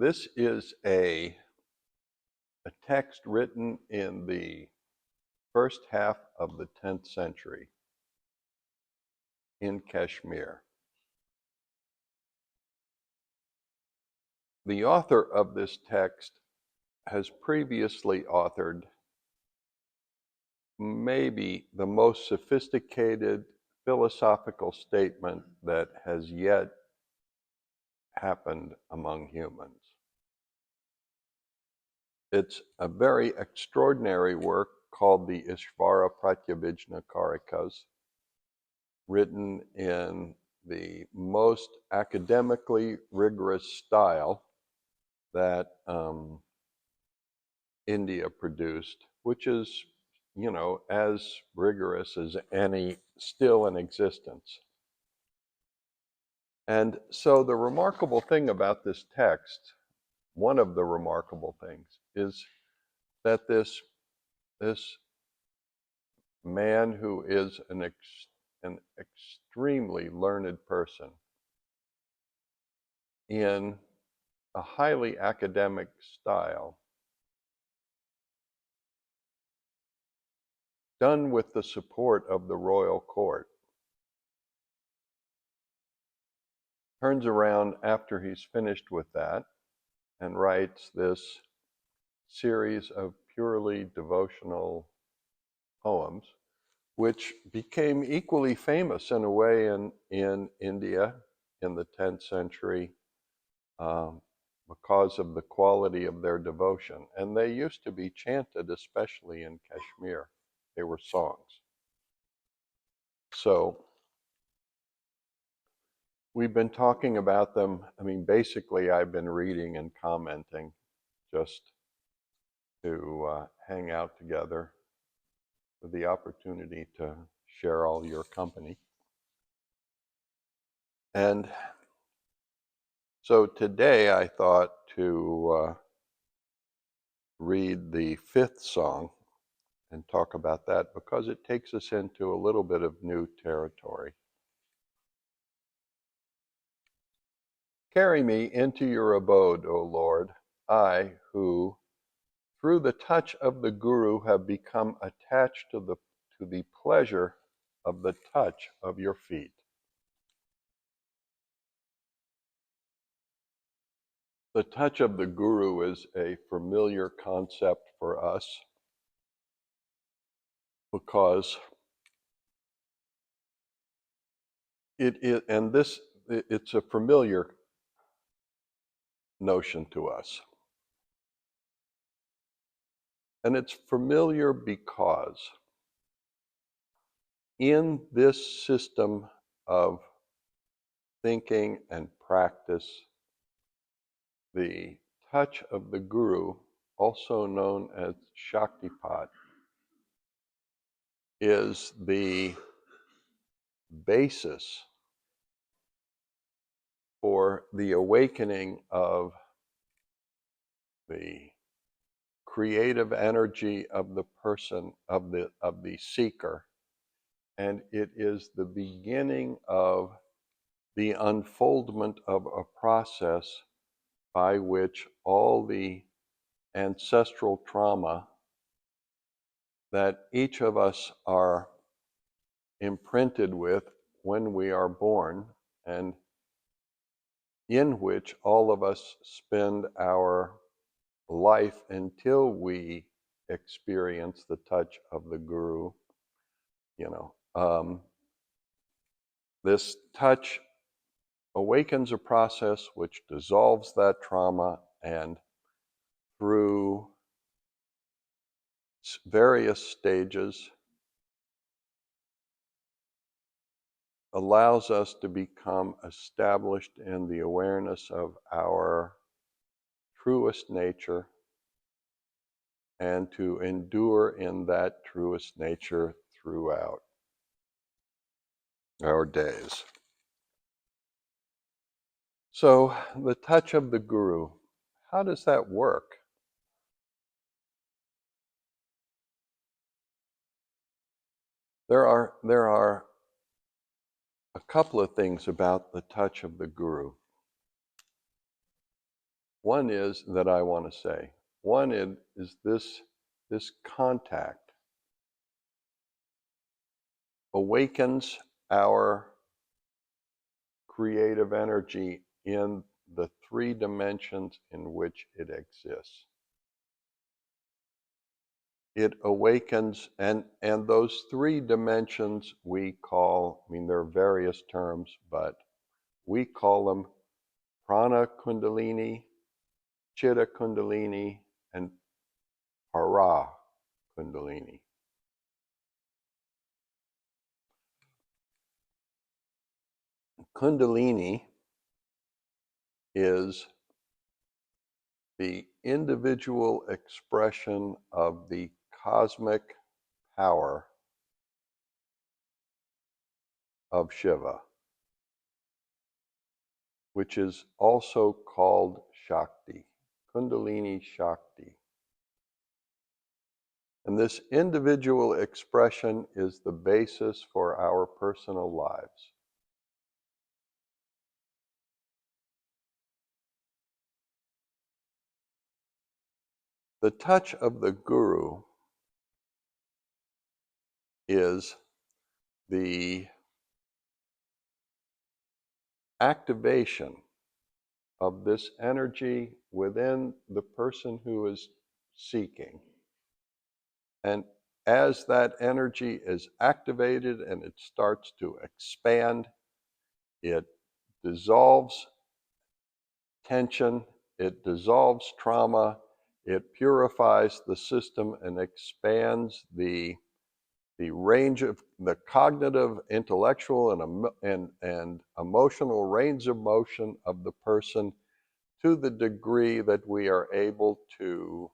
This is a text written in the first half of the 10th century in Kashmir. The author of this text has previously authored maybe the most sophisticated philosophical statement that has yet happened among humans. It's a very extraordinary work called the Ishvara Pratyabhijna Karikas, written in the most academically rigorous style that India produced, which is, as rigorous as any still in existence. And so the remarkable thing about this text, one of the remarkable things, is that this man who is an extremely learned person in a highly academic style, done with the support of the royal court, turns around after he's finished with that and writes this series of purely devotional poems, which became equally famous in a way in India in the 10th century because of the quality of their devotion. And they used to be chanted, especially in Kashmir. They were songs. So we've been talking about them. I mean, basically, I've been reading and commenting just to hang out together with the opportunity to share all your company. And so today I thought to read the fifth song and talk about that because it takes us into a little bit of new territory. Carry me into your abode, O Lord, I who, through the touch of the Guru, have become attached to the pleasure of the touch of your feet. The touch of the Guru is a familiar concept for us because it's a familiar notion to us. And it's familiar because in this system of thinking and practice, the touch of the Guru, also known as Shaktipat, is the basis for the awakening of the creative energy of the person, of the seeker, and it is the beginning of the unfoldment of a process by which all the ancestral trauma that each of us are imprinted with when we are born, and in which all of us spend our life until we experience the touch of the Guru. This touch awakens a process which dissolves that trauma, and through various stages allows us to become established in the awareness of our truest nature and to endure in that truest nature throughout our days. So the touch of the Guru, how does that work? There are a couple of things about the touch of the Guru. One is that I want to say. One is this contact awakens our creative energy in the three dimensions in which it exists. It awakens, and those three dimensions we call, I mean, there are various terms, but we call them prana kundalini, chitta kundalini, and para kundalini. Kundalini is the individual expression of the cosmic power of Shiva, which is also called Shakti, Kundalini Shakti. And this individual expression is the basis for our personal lives. The touch of the Guru is the activation of this energy within the person who is seeking. And as that energy is activated and it starts to expand, it dissolves tension, it dissolves trauma, it purifies the system and expands the range of the cognitive, intellectual, and emotional range of motion of the person to the degree that we are able to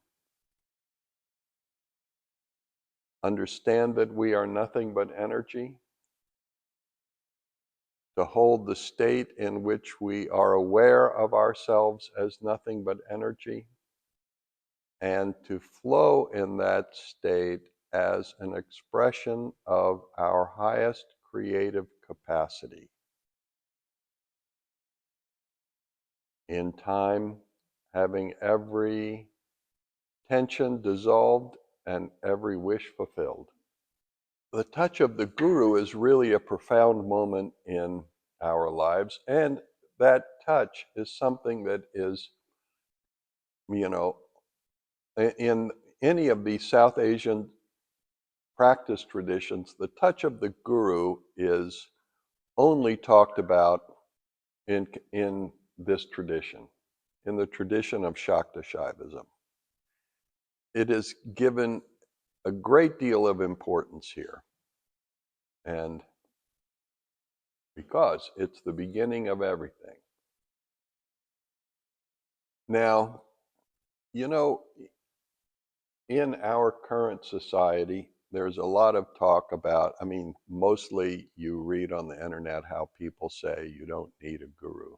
understand that we are nothing but energy, to hold the state in which we are aware of ourselves as nothing but energy, and to flow in that state as an expression of our highest creative capacity. In time, having every tension dissolved and every wish fulfilled. The touch of the Guru is really a profound moment in our lives, and that touch is something that is, you know, in any of these South Asian practice traditions, the touch of the Guru is only talked about in this tradition, in the tradition of Shakti Shaivism. It is given a great deal of importance here, and because it's the beginning of everything. Now, you know, in our current society, there's a lot of talk about, I mean, mostly you read on the internet how people say you don't need a guru.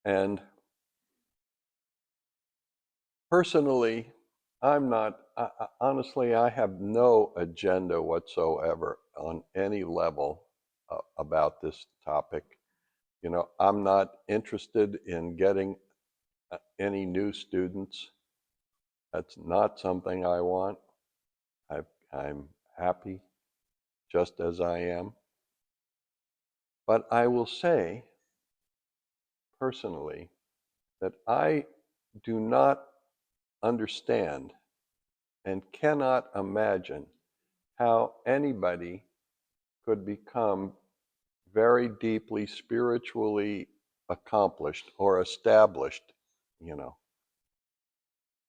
And personally, honestly, I have no agenda whatsoever on any level about this topic. You know, I'm not interested in getting any new students. That's not something I want. I'm happy just as I am. But I will say, personally, that I do not understand and cannot imagine how anybody could become very deeply spiritually accomplished or established, you know,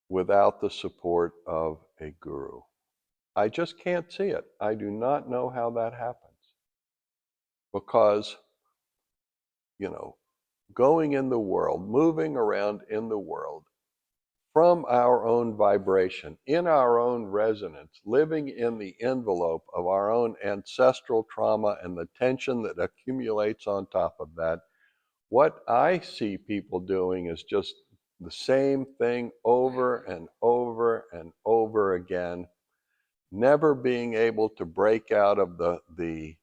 without the support of a guru. I just can't see it. I do not know how that happens. Because, you know, going in the world, moving around in the world, from our own vibration, in our own resonance, living in the envelope of our own ancestral trauma and the tension that accumulates on top of that, what I see people doing is just the same thing over and over and over again, never being able to break out of the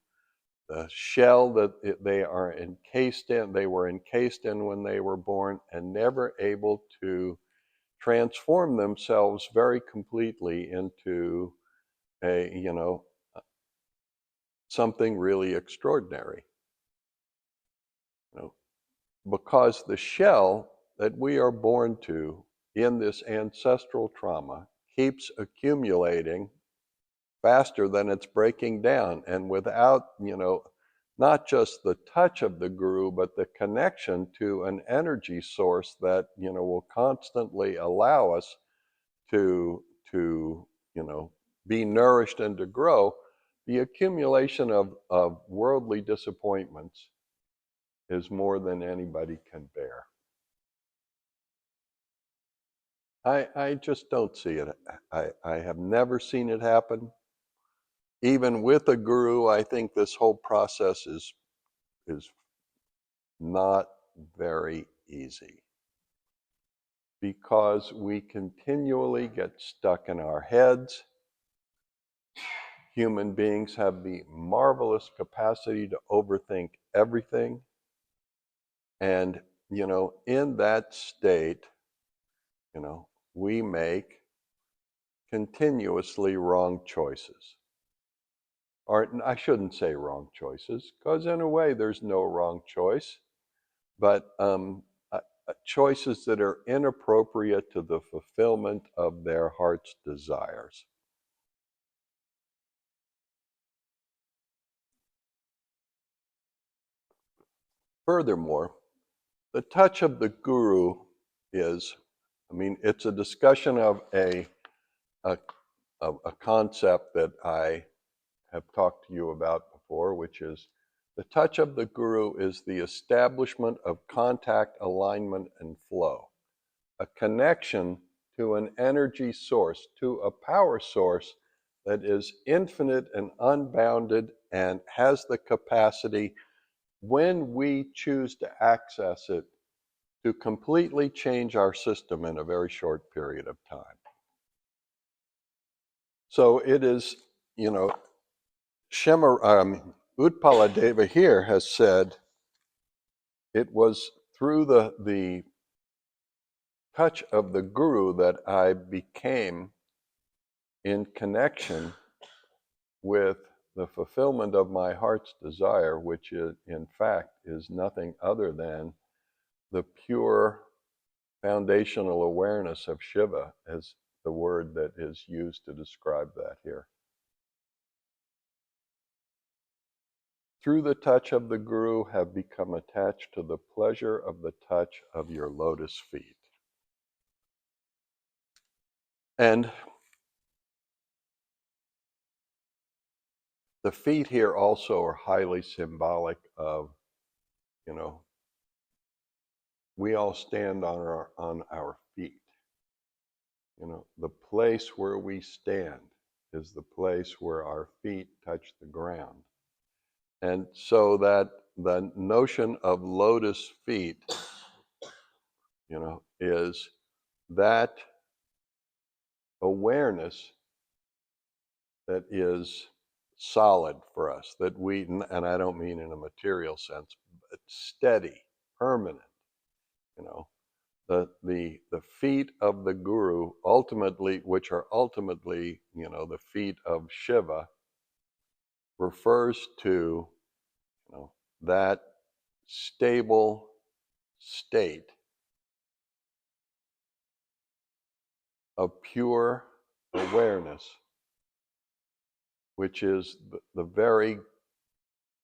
the shell that they are encased in, they were encased in when they were born, and never able to transform themselves very completely into a, something really extraordinary. Because the shell that we are born to in this ancestral trauma keeps accumulating faster than it's breaking down. And without, not just the touch of the guru, but the connection to an energy source that, will constantly allow us to be nourished and to grow, the accumulation of worldly disappointments is more than anybody can bear. I just don't see it. I have never seen it happen. Even with a guru, I think this whole process is not very easy, because we continually get stuck in our heads. Human beings have the marvelous capacity to overthink everything. And, in that state, we make continuously wrong choices. Or I shouldn't say wrong choices, because in a way there's no wrong choice, but choices that are inappropriate to the fulfillment of their heart's desires. Furthermore, the touch of the guru is, it's a discussion of a concept that I have talked to you about before, which is the touch of the guru is the establishment of contact, alignment, and flow, a connection to an energy source, to a power source that is infinite and unbounded and has the capacity, when we choose to access it, to completely change our system in a very short period of time. So it is, Utpaladeva here has said, it was through the touch of the guru that I became in connection with the fulfillment of my heart's desire, which is, in fact, is nothing other than the pure foundational awareness of Shiva, as the word that is used to describe that here. Through the touch of the guru, have become attached to the pleasure of the touch of your lotus feet. And the feet here also are highly symbolic of, we all stand on our feet. The place where we stand is the place where our feet touch the ground. And so that the notion of lotus feet, is that awareness that is solid for us, that we, and I don't mean in a material sense, but steady, permanent. The feet of the guru, ultimately, which are ultimately, the feet of Shiva, refers to, that stable state of pure awareness, which is the very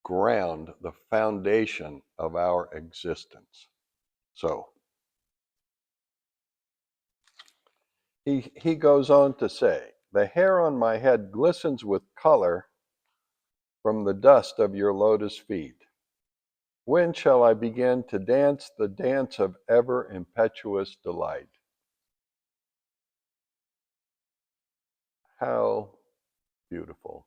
ground, the foundation of our existence. So he goes on to say, the hair on my head glistens with color from the dust of your lotus feet. When shall I begin to dance the dance of ever impetuous delight? How beautiful.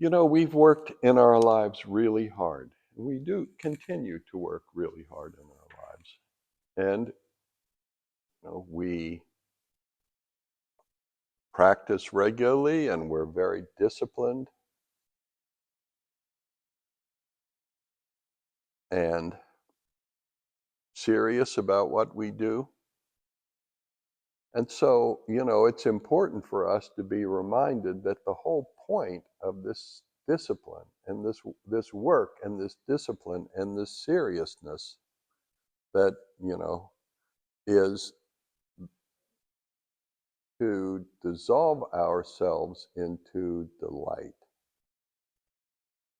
We've worked in our lives really hard. We do continue to work really hard in our lives. And we practice regularly and we're very disciplined and serious about what we do. And so, it's important for us to be reminded that the whole point of this discipline and this work and this discipline and this seriousness that, is to dissolve ourselves into delight.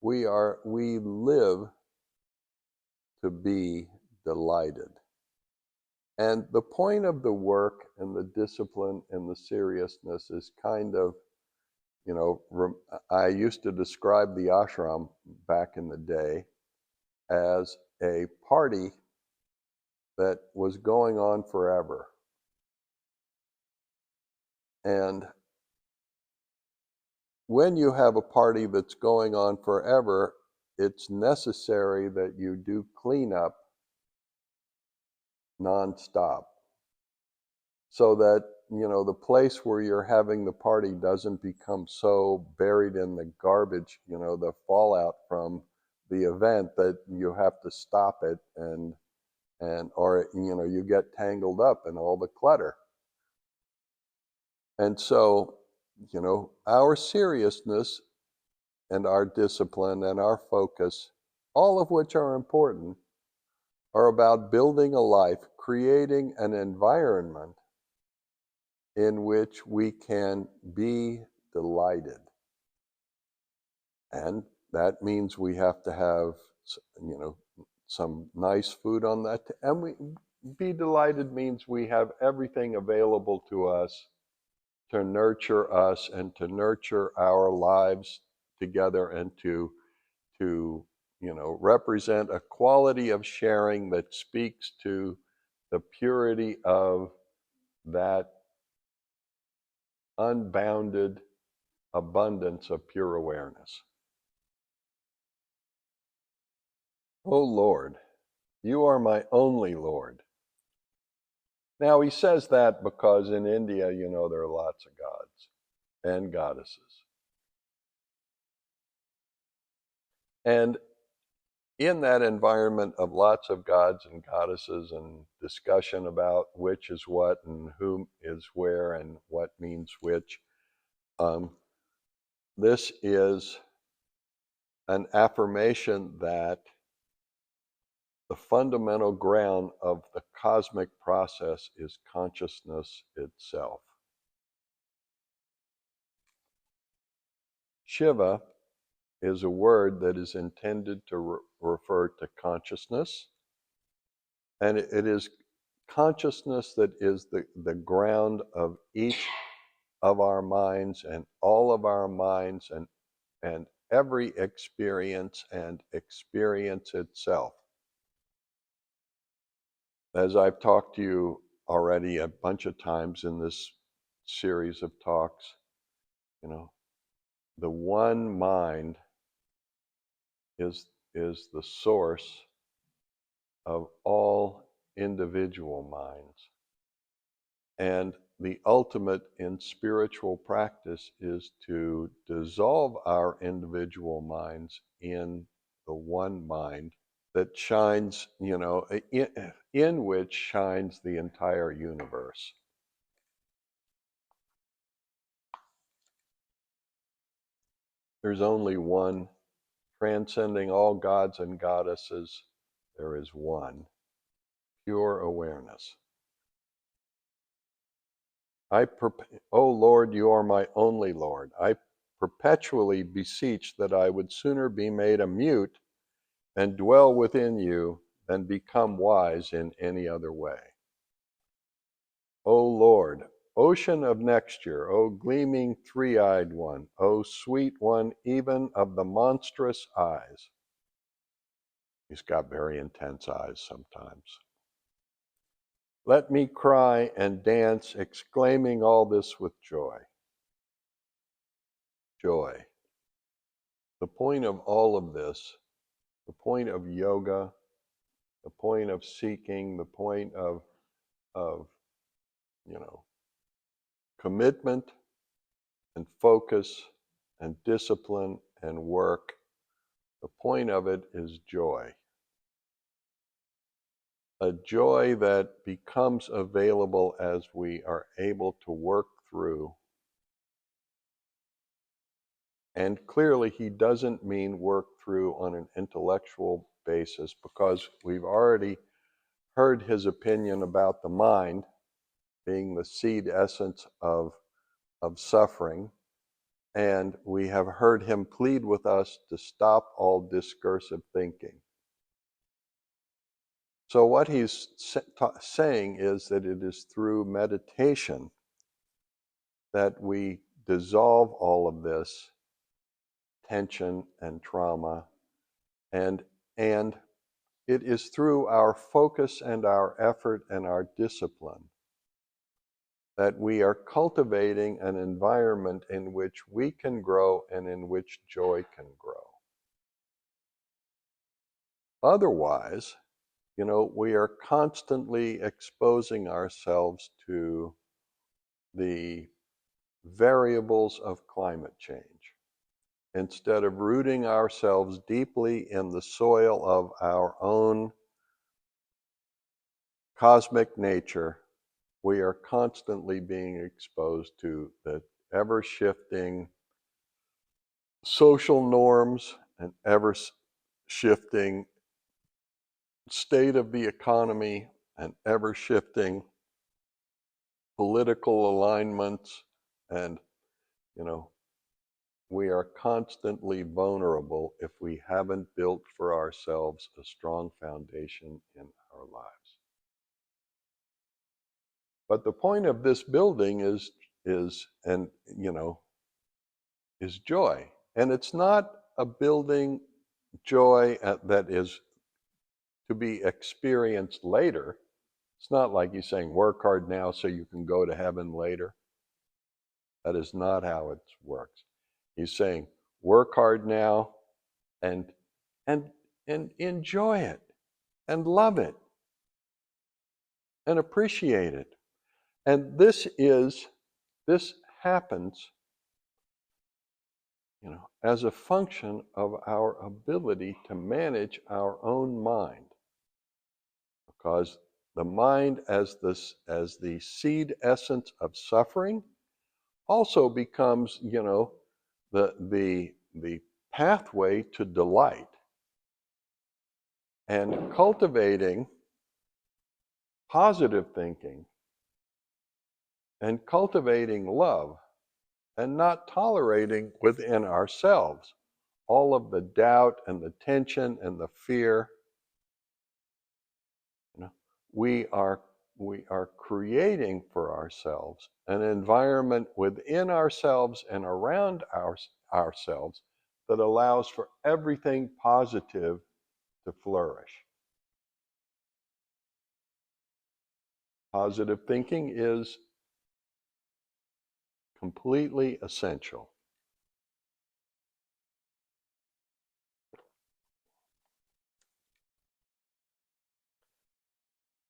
We live to be delighted. And the point of the work and the discipline and the seriousness is kind of, I used to describe the ashram back in the day as a party that was going on forever. And when you have a party that's going on forever, it's necessary that you do cleanup nonstop so that, the place where you're having the party doesn't become so buried in the garbage, the fallout from the event that you have to stop it or you get tangled up in all the clutter. And so, our seriousness and our discipline and our focus, all of which are important, are about building a life, creating an environment in which we can be delighted. And that means we have to have, some nice food on that. And be delighted means we have everything available to us to nurture us and to nurture our lives together and to represent a quality of sharing that speaks to the purity of that unbounded abundance of pure awareness. Oh Lord, you are my only Lord. Now he says that because in India, there are lots of gods and goddesses. And in that environment of lots of gods and goddesses and discussion about which is what and who is where and what means which, this is an affirmation that the fundamental ground of the cosmic process is consciousness itself. Shiva is a word that is intended to refer to consciousness, and it is consciousness that is the ground of each of our minds and all of our minds and every experience and experience itself. As I've talked to you already a bunch of times in this series of talks, the one mind is the source of all individual minds. And the ultimate in spiritual practice is to dissolve our individual minds in the one mind that shines, in which shines the entire universe. There's only one, transcending all gods and goddesses, there is one, pure awareness. O Lord, you are my only Lord. I perpetually beseech that I would sooner be made a mute and dwell within you than become wise in any other way. O Lord, ocean of nexture, O gleaming three-eyed one, O sweet one even of the monstrous eyes. He's got very intense eyes sometimes. Let me cry and dance, exclaiming all this with joy. Joy. The point of all of this, the point of yoga, the point of seeking, the point of commitment and focus and discipline and work. The point of it is joy. A joy that becomes available as we are able to work through. And clearly, he doesn't mean work through on an intellectual basis, because we've already heard his opinion about the mind being the seed essence of suffering. And we have heard him plead with us to stop all discursive thinking. So what he's saying is that it is through meditation that we dissolve all of this tension and trauma, and it is through our focus and our effort and our discipline that we are cultivating an environment in which we can grow and in which joy can grow. Otherwise, we are constantly exposing ourselves to the variables of climate change, instead of rooting ourselves deeply in the soil of our own cosmic nature. We are constantly being exposed to the ever-shifting social norms and ever-shifting state of the economy and ever-shifting political alignments, and we are constantly vulnerable if we haven't built for ourselves a strong foundation in our lives. But the point of this building is joy. And it's not a building joy that is to be experienced later. It's not like he's saying work hard now so you can go to heaven later. That is not how it works. He's saying work hard now and enjoy it and love it and appreciate it. And this happens as a function of our ability to manage our own mind. Because the mind, as the seed essence of suffering, also becomes, the pathway to delight. And cultivating positive thinking and cultivating love and not tolerating within ourselves all of the doubt and the tension and the fear. We are creating for ourselves an environment within ourselves and around ourselves that allows for everything positive to flourish. Positive thinking is completely essential.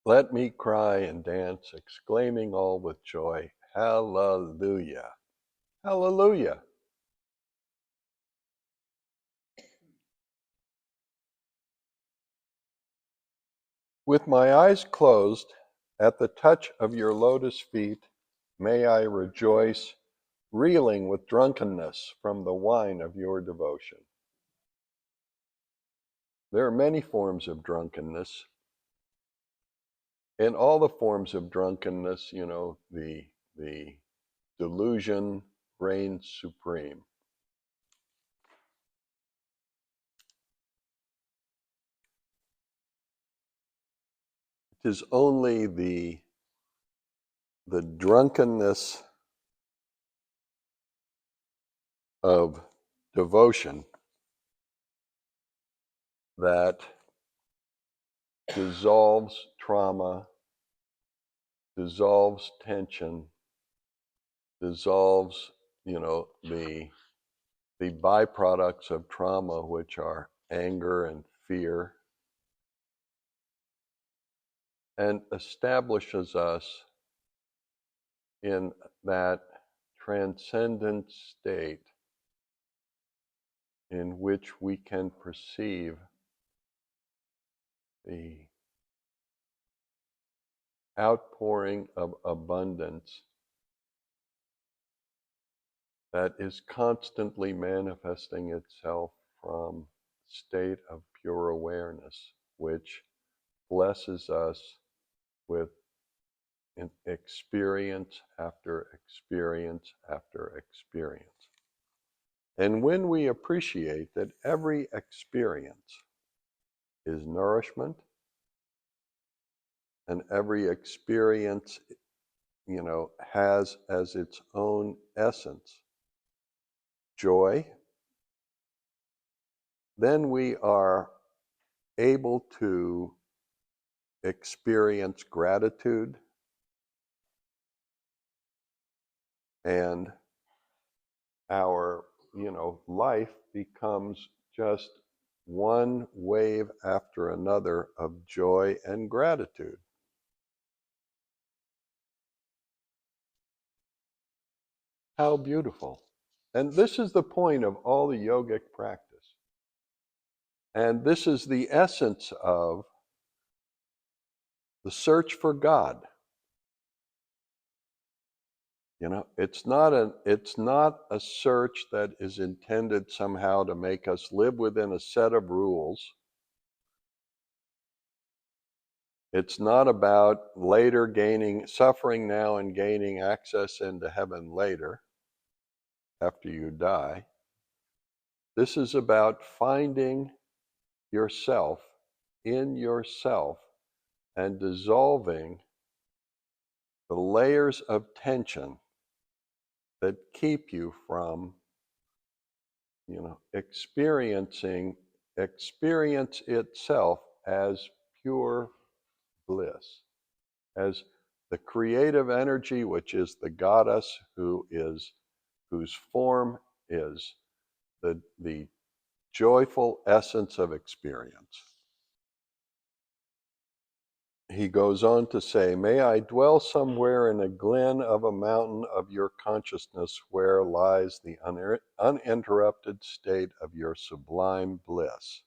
Let me cry and dance, exclaiming all with joy, hallelujah, hallelujah. With my eyes closed, at the touch of your lotus feet, may I rejoice, reeling with drunkenness from the wine of your devotion. There are many forms of drunkenness. In all the forms of drunkenness, the delusion reigns supreme. It is only the drunkenness of devotion that dissolves trauma, dissolves tension, dissolves, the byproducts of trauma, which are anger and fear, and establishes us in that transcendent state in which we can perceive the outpouring of abundance that is constantly manifesting itself from state of pure awareness, which blesses us with experience after experience after experience. And when we appreciate that every experience is nourishment, and every experience, has as its own essence joy, then we are able to experience gratitude, and our life becomes just one wave after another of joy and gratitude. How beautiful. And this is the point of all the yogic practice. And this is the essence of the search for God. It's not a search that is intended somehow to make us live within a set of rules. It's not about later suffering now and gaining access into heaven later, after you die. This is about finding yourself in yourself and dissolving the layers of tension that keep you from experiencing experience itself as pure bliss, as the creative energy, which is the goddess whose form is the joyful essence of experience. He goes on to say, "May I dwell somewhere in a glen of a mountain of your consciousness where lies the uninterrupted state of your sublime bliss.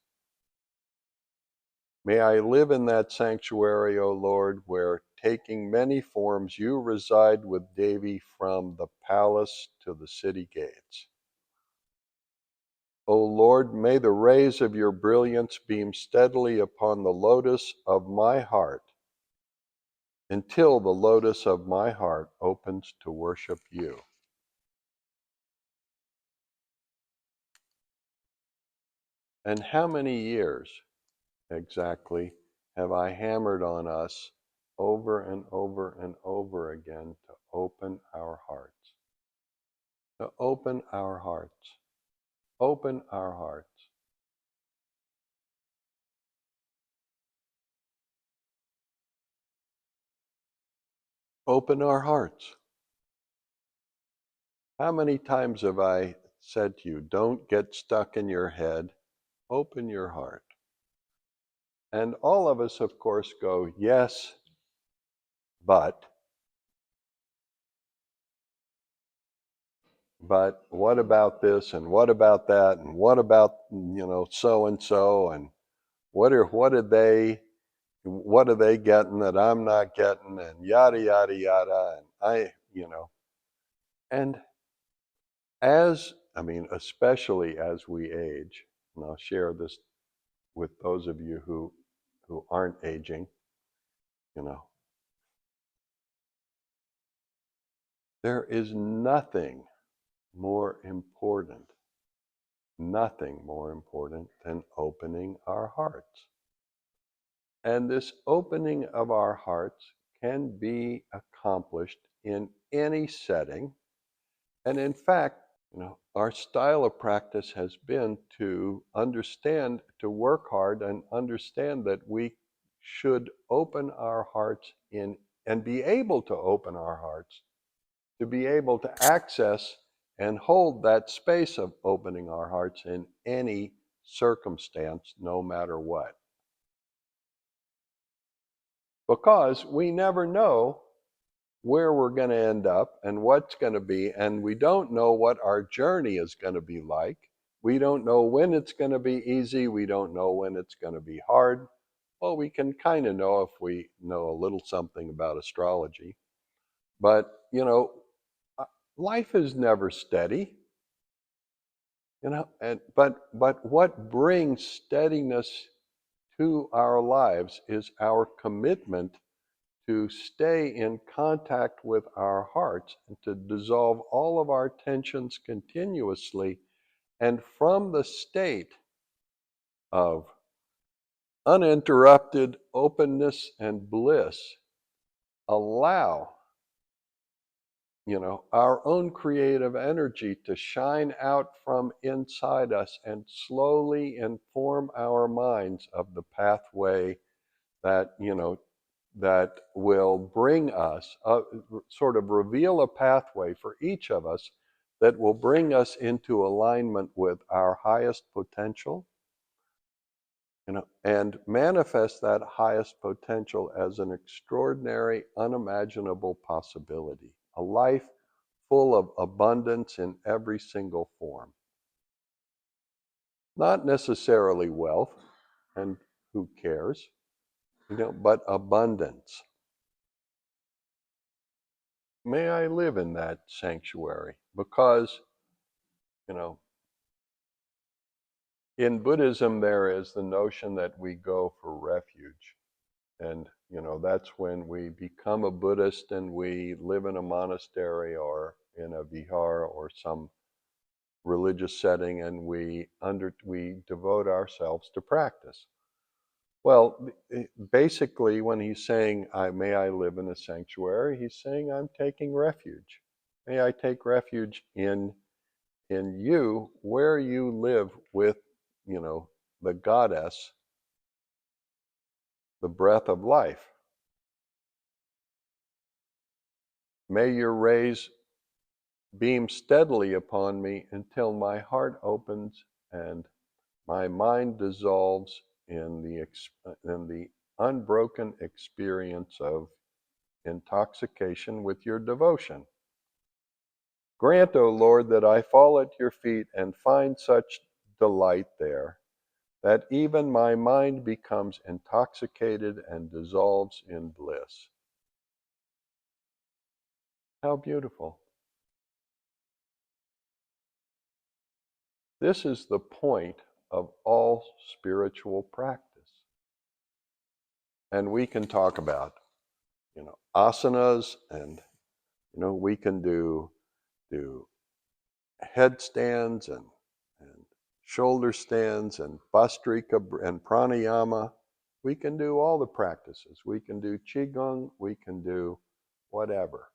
May I live in that sanctuary, O Lord, where, taking many forms, you reside with Devi from the palace to the city gates. O Lord, may the rays of your brilliance beam steadily upon the lotus of my heart, until the lotus of my heart opens to worship you." And how many years exactly have I hammered on us over and over and over again to open our hearts? To open our hearts. Open our hearts. Open our hearts. How many times have I said to you, don't get stuck in your head, open your heart? And all of us, of course, go, yes, but what about this, and what about that, and what about, so and so, and what are they getting that I'm not getting, and yada yada yada, and and especially as we age, and I'll share this with those of you who aren't aging, there is nothing more important than opening our hearts. And this opening of our hearts can be accomplished in any setting. And in fact, our style of practice has been to work hard and understand that we should open our hearts and be able to open our hearts, to be able to access and hold that space of opening our hearts in any circumstance, no matter what. Because we never know where we're going to end up and what's going to be, and we don't know what our journey is going to be like. We don't know when it's going to be easy. We don't know when it's going to be hard. Well, we can kind of know if we know a little something about astrology. But, uh, life is never steady, but what brings steadiness to our lives is our commitment to stay in contact with our hearts and to dissolve all of our tensions continuously, and from the state of uninterrupted openness and bliss, allow our own creative energy to shine out from inside us and slowly inform our minds of the pathway that that will bring us sort of reveal a pathway for each of us that will bring us into alignment with our highest potential, and manifest that highest potential as an extraordinary, unimaginable possibility, a life full of abundance in every single form. Not necessarily wealth, and who cares, but abundance. May I live in that sanctuary, because, in Buddhism there is the notion that we go for refuge. And, that's when we become a Buddhist and we live in a monastery or in a vihar or some religious setting, and we devote ourselves to practice. Well, basically, when he's saying, may I live in a sanctuary, he's saying, I'm taking refuge. May I take refuge in you, where you live with, the goddess, the breath of life. May your rays beam steadily upon me until my heart opens and my mind dissolves in the unbroken experience of intoxication with your devotion. Grant, O Lord, that I fall at your feet and find such delight there, that even my mind becomes intoxicated and dissolves in bliss. How beautiful. This is the point of all spiritual practice. And we can talk about, asanas, and, we can do headstands and shoulder stands and bastrika and pranayama. We can do all the practices. We can do qigong. We can do whatever,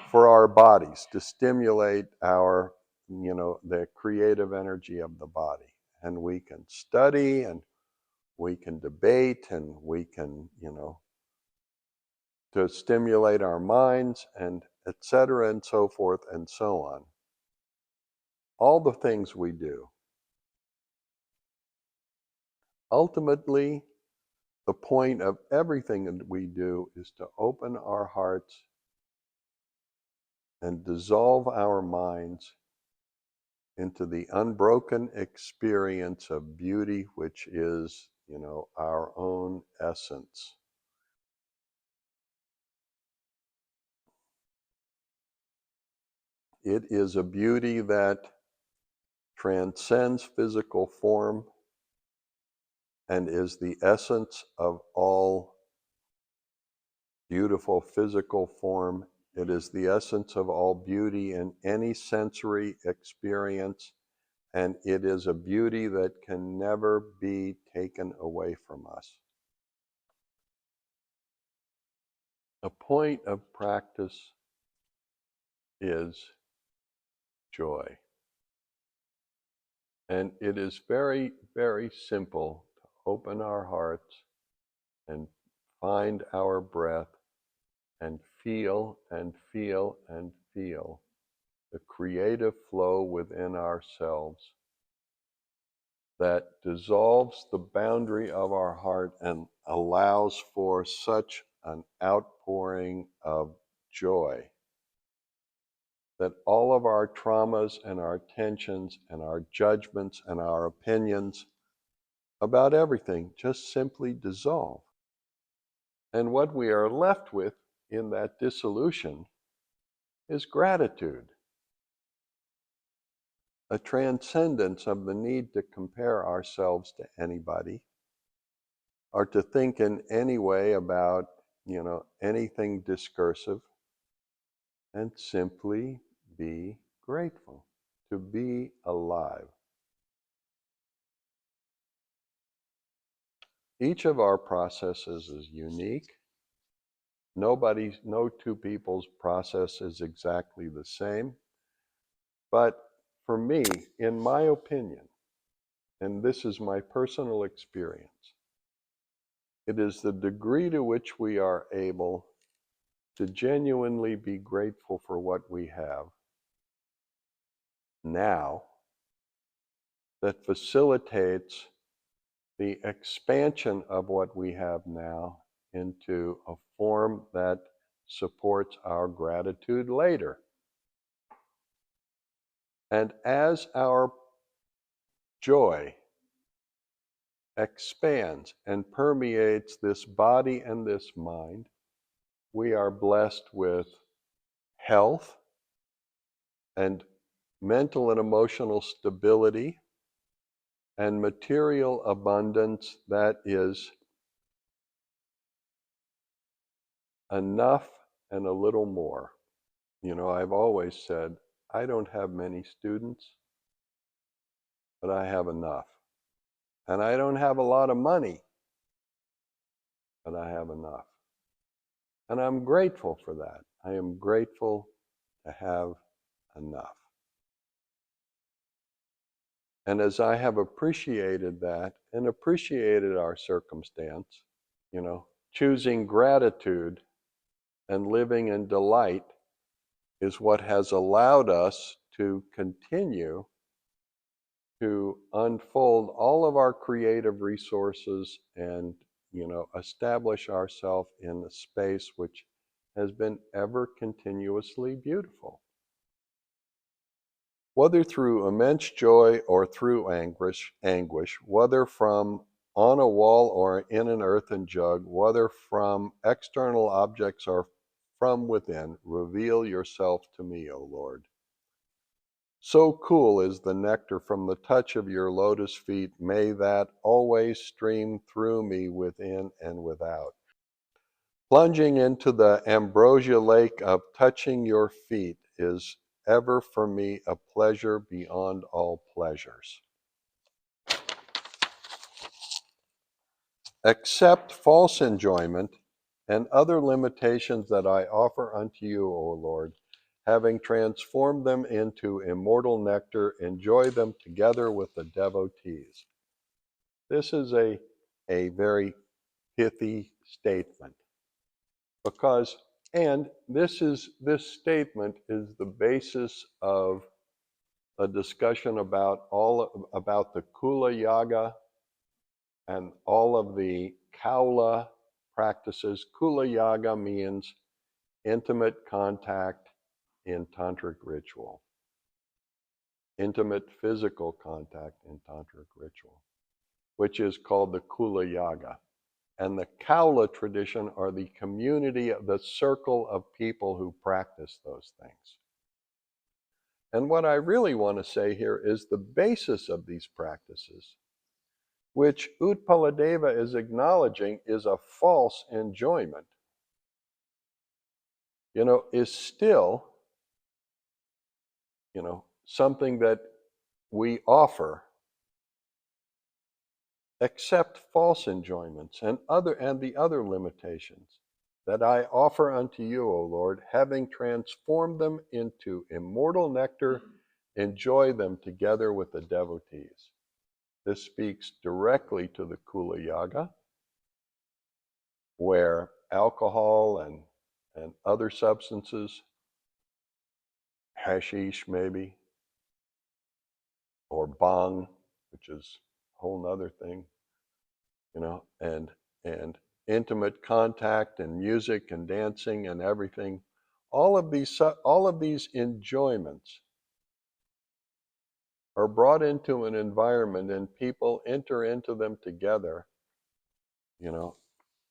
for our bodies to stimulate our, the creative energy of the body. And we can study and we can debate and we can, to stimulate our minds, and etc. and so forth and so on. All the things we do. Ultimately, the point of everything that we do is to open our hearts and dissolve our minds into the unbroken experience of beauty, which is, our own essence. It is a beauty that transcends physical form and is the essence of all beautiful physical form. It is the essence of all beauty in any sensory experience, and it is a beauty that can never be taken away from us. The point of practice is joy. And it is very, very simple to open our hearts and find our breath and feel and feel and feel the creative flow within ourselves that dissolves the boundary of our heart and allows for such an outpouring of joy. That all of our traumas and our tensions and our judgments and our opinions about everything just simply dissolve. And what we are left with in that dissolution is gratitude, a transcendence of the need to compare ourselves to anybody or to think in any way about, anything discursive, and simply be grateful to be alive. Each of our processes is unique. No two people's process is exactly the same. But for me, in my opinion, and this is my personal experience, it is the degree to which we are able to genuinely be grateful for what we have now that facilitates the expansion of what we have now into a form that supports our gratitude later. And as our joy expands and permeates this body and this mind, we are blessed with health and mental and emotional stability and material abundance that is enough and a little more. I've always said, I don't have many students, but I have enough. And I don't have a lot of money, but I have enough. And I'm grateful for that. I am grateful to have enough. And as I have appreciated that and appreciated our circumstance, choosing gratitude and living in delight is what has allowed us to continue to unfold all of our creative resources and, establish ourselves in a space which has been ever continuously beautiful. Whether through immense joy or through anguish, whether from on a wall or in an earthen jug, whether from external objects or from within, reveal yourself to me, O Lord. So cool is the nectar from the touch of your lotus feet, may that always stream through me within and without. Plunging into the ambrosia lake of touching your feet is ever for me a pleasure beyond all pleasures. Accept false enjoyment and other limitations that I offer unto you, O Lord, having transformed them into immortal nectar, enjoy them together with the devotees. This is a very pithy statement this statement is the basis of a discussion about the Kulayaga and all of the Kaula practices. Kulayaga means intimate contact in tantric ritual, intimate physical contact in tantric ritual, which is called the Kulayaga. And the Kaula tradition are the community, the circle of people who practice those things. And what I really want to say here is the basis of these practices, which Utpaladeva is acknowledging is a false enjoyment, is still, something that we offer, accept false enjoyments and the other limitations that I offer unto you, O Lord, having transformed them into immortal nectar, enjoy them together with the devotees. This speaks directly to the Kulayaga, where alcohol and other substances, hashish maybe, or bhang, which is a whole other thing, and intimate contact and music and dancing and everything, all of these enjoyments are brought into an environment and people enter into them together,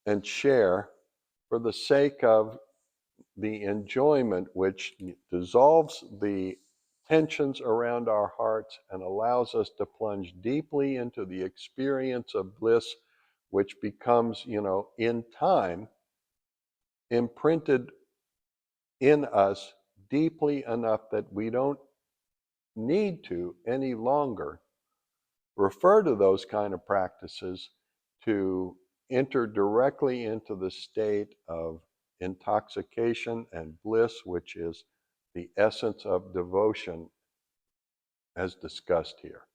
and share for the sake of the enjoyment, which dissolves the tensions around our hearts and allows us to plunge deeply into the experience of bliss, which becomes, in time, imprinted in us deeply enough that we don't need to any longer refer to those kind of practices to enter directly into the state of intoxication and bliss, which is the essence of devotion as discussed here.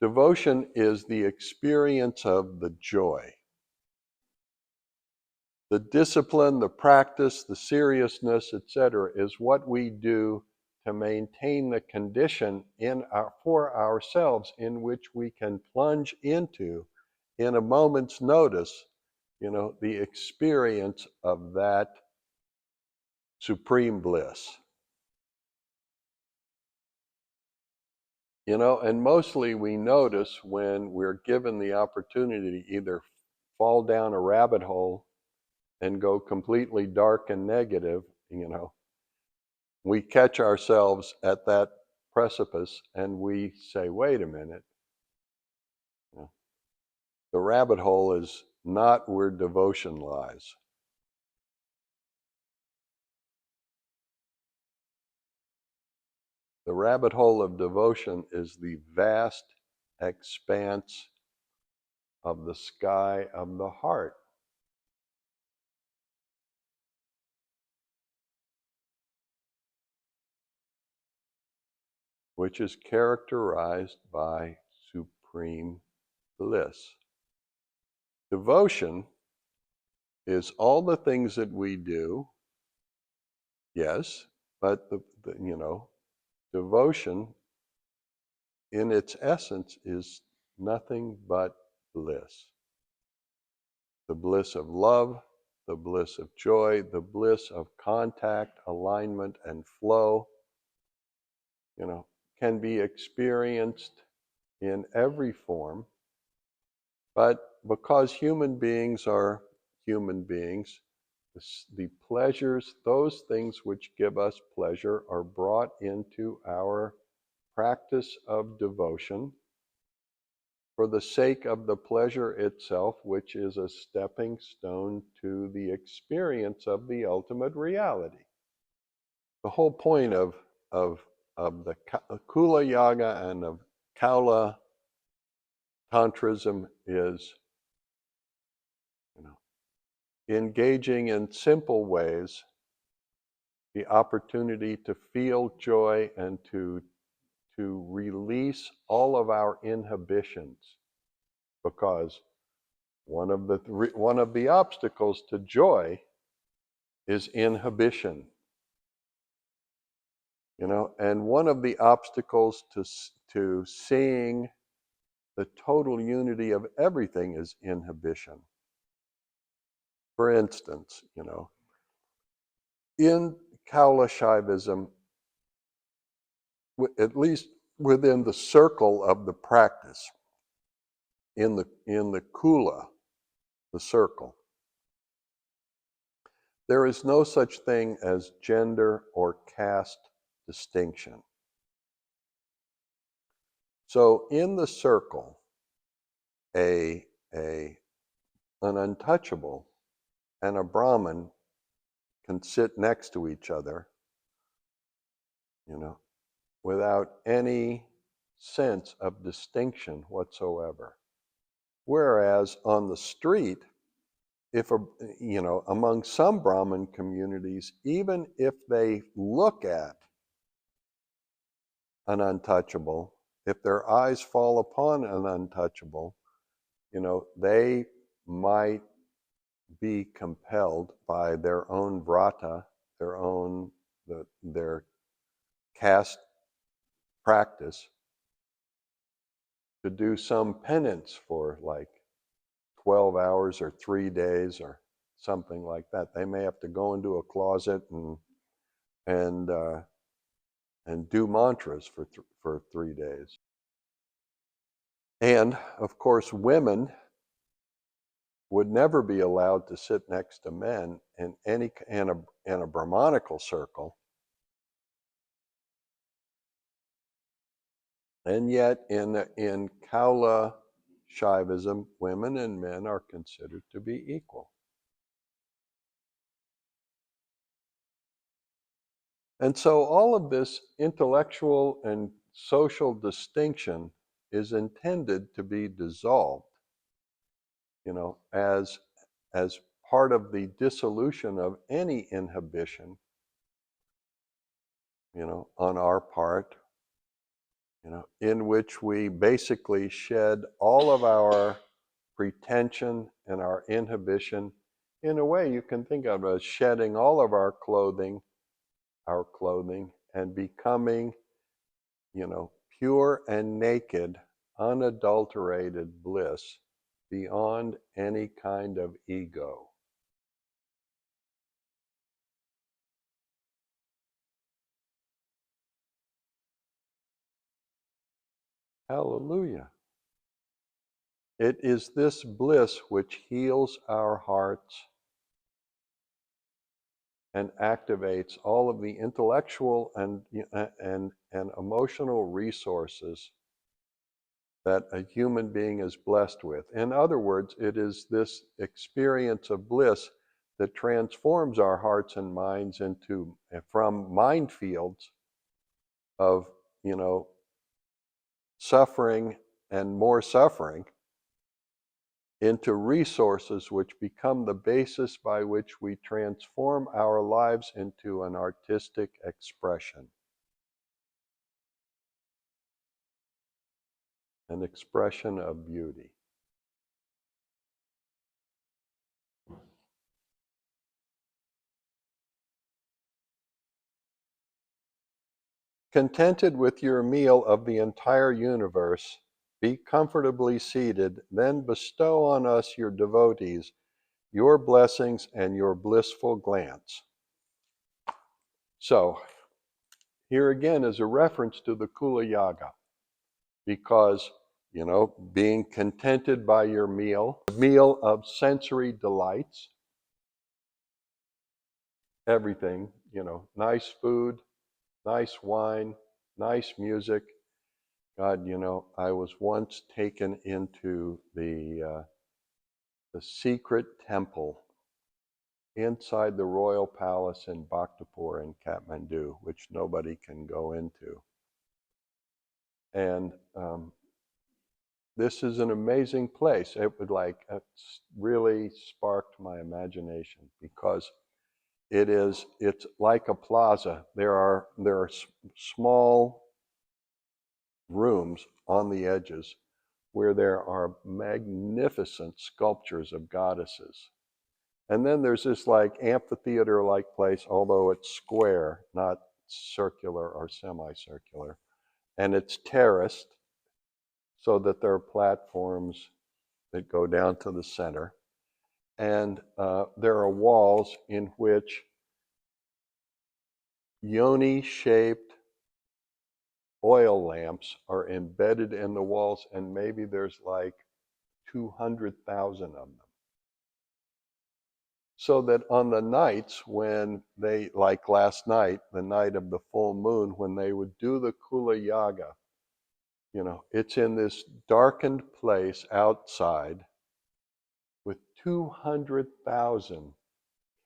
Devotion is the experience of the joy. The discipline, the practice, the seriousness, etc., is what we do to maintain the condition for ourselves in which we can plunge into, in a moment's notice, the experience of that supreme bliss. And mostly we notice when we're given the opportunity to either fall down a rabbit hole and go completely dark and negative, we catch ourselves at that precipice and we say, wait a minute, the rabbit hole is not where devotion lies. The rabbit hole of devotion is the vast expanse of the sky of the heart. Which is characterized by supreme bliss. Devotion is all the things that we do, yes, but devotion in its essence is nothing but bliss. The bliss of love, the bliss of joy, the bliss of contact, alignment, and flow, can be experienced in every form. But because human beings are human beings, the pleasures, those things which give us pleasure, are brought into our practice of devotion for the sake of the pleasure itself, which is a stepping stone to the experience of the ultimate reality. The whole point of the Kulayaga and of Kaula Tantrism is, engaging in simple ways the opportunity to feel joy and to release all of our inhibitions, because one of the obstacles to joy is inhibition, and one of the obstacles to seeing the total unity of everything is inhibition. For instance, in Kaula Shaivism, at least within the circle of the practice, in the Kula, the circle, there is no such thing as gender or caste distinction. So in the circle, an untouchable and a Brahmin can sit next to each other, without any sense of distinction whatsoever. Whereas on the street, among some Brahmin communities, even if they look at an untouchable, if their eyes fall upon an untouchable, they might be compelled by their own vrata, their caste practice, to do some penance for like 12 hours or 3 days or something like that. They may have to go into a closet and do mantras for 3 days. And of course, women would never be allowed to sit next to men in a Brahmanical circle. And yet, in Kaula Shaivism, women and men are considered to be equal. And so all of this intellectual and social distinction is intended to be dissolved, as part of the dissolution of any inhibition, on our part, in which we basically shed all of our pretension and our inhibition. In a way, you can think of it as shedding all of our clothing, and becoming, pure and naked, unadulterated bliss beyond any kind of ego. Hallelujah. It is this bliss which heals our hearts and activates all of the intellectual and emotional resources that a human being is blessed with. In other words, it is this experience of bliss that transforms our hearts and minds from minefields of, suffering and more suffering, into resources which become the basis by which we transform our lives into an artistic expression. An expression of beauty. Contented with your meal of the entire universe, be comfortably seated, then bestow on us, your devotees, your blessings and your blissful glance. So, here again is a reference to the Kulayaga, because, being contented by your meal, a meal of sensory delights, everything, nice food, nice wine, nice music. God, I was once taken into the secret temple inside the royal palace in Bhaktapur in Kathmandu, which nobody can go into. And this is an amazing place. It really sparked my imagination, because it's like a plaza. There are small rooms on the edges where there are magnificent sculptures of goddesses. And then there's this amphitheater-like place, although it's square, not circular or semicircular. And it's terraced so that there are platforms that go down to the center. And there are walls in which yoni-shaped oil lamps are embedded in the walls, and maybe there's 200,000 of them. So that on the nights when they, like last night, the night of the full moon, when they would do the Kulayaga, it's in this darkened place outside with 200,000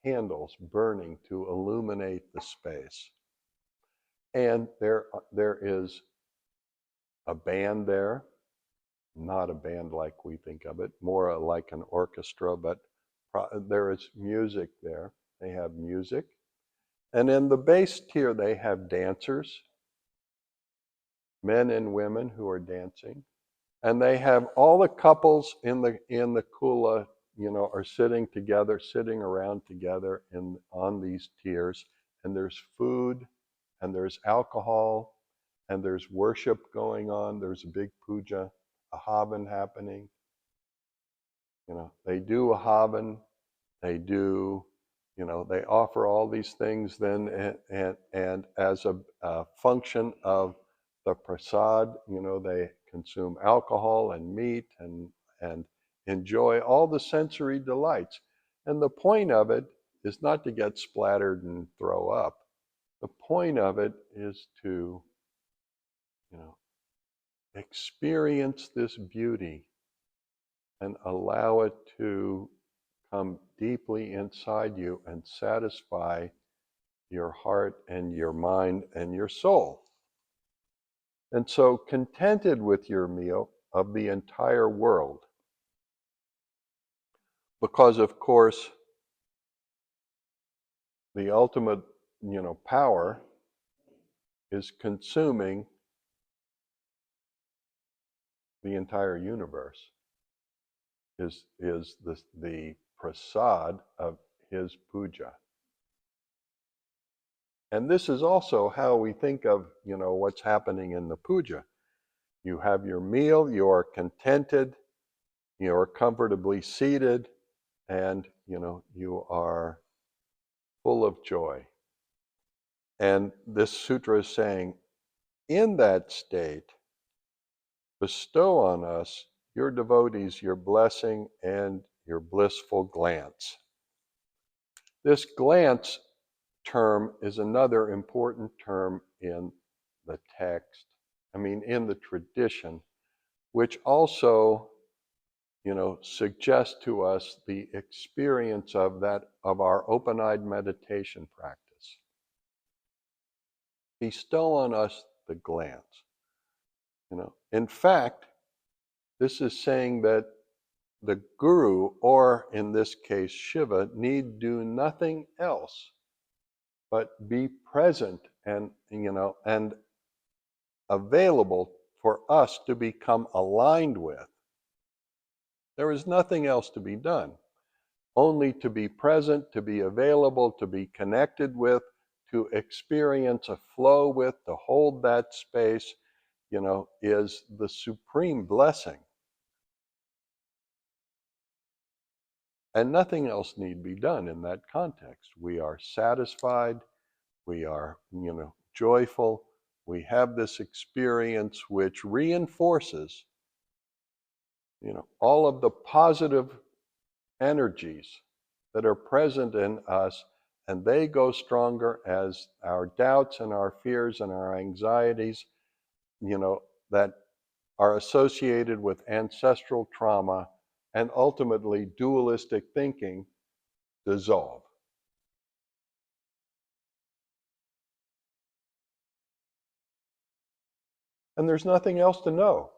candles burning to illuminate the space. And there is a band there, not a band like we think of it, more like an orchestra, but there is music there. They have music. And in the base tier, they have dancers, men and women who are dancing. And they have all the couples in the Kula, are sitting around together on these tiers. And there's food, and there's alcohol, and there's worship going on. There's a big puja, a Havan happening. They do a Havan, they do, they offer all these things then, and as a function of the prasad, they consume alcohol and meat and enjoy all the sensory delights. And the point of it is not to get splattered and throw up. The point of it is to, experience this beauty and allow it to come deeply inside you and satisfy your heart and your mind and your soul. And so, contented with your meal of the entire world, because of course, the ultimate, power is consuming the entire universe, is the prasad of his puja. And this is also how we think of, what's happening in the puja. You have your meal, you are contented, you are comfortably seated, and, you are full of joy. And this sutra is saying, in that state, bestow on us, your devotees, your blessing and your blissful glance. This glance term is another important term in the text, in the tradition, which also, suggests to us the experience of our open-eyed meditation practice. Bestow on us the glance. In fact, this is saying that the guru, or in this case Shiva, need do nothing else but be present and available for us to become aligned with. There is nothing else to be done. Only to be present, to be available, to be connected with, to experience a flow with, to hold that space, is the supreme blessing. And nothing else need be done in that context. We are satisfied, we are, joyful, we have this experience which reinforces, all of the positive energies that are present in us, and they go stronger as our doubts and our fears and our anxieties, that are associated with ancestral trauma and ultimately dualistic thinking dissolve. And there's nothing else to know.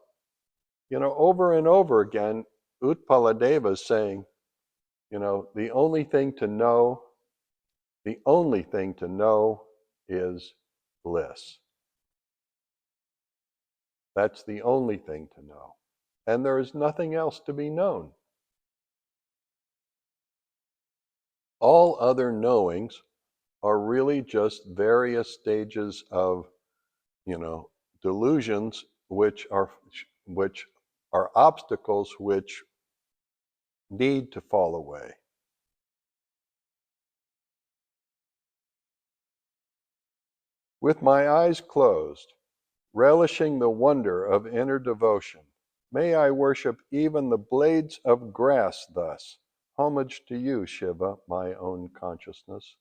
Over and over again, Utpaladeva is saying, the only thing to know is bliss. That's the only thing to know. And there is nothing else to be known. All other knowings are really just various stages of, delusions, which are obstacles which need to fall away. With my eyes closed, relishing the wonder of inner devotion, may I worship even the blades of grass thus. Homage to you, Shiva, my own consciousness.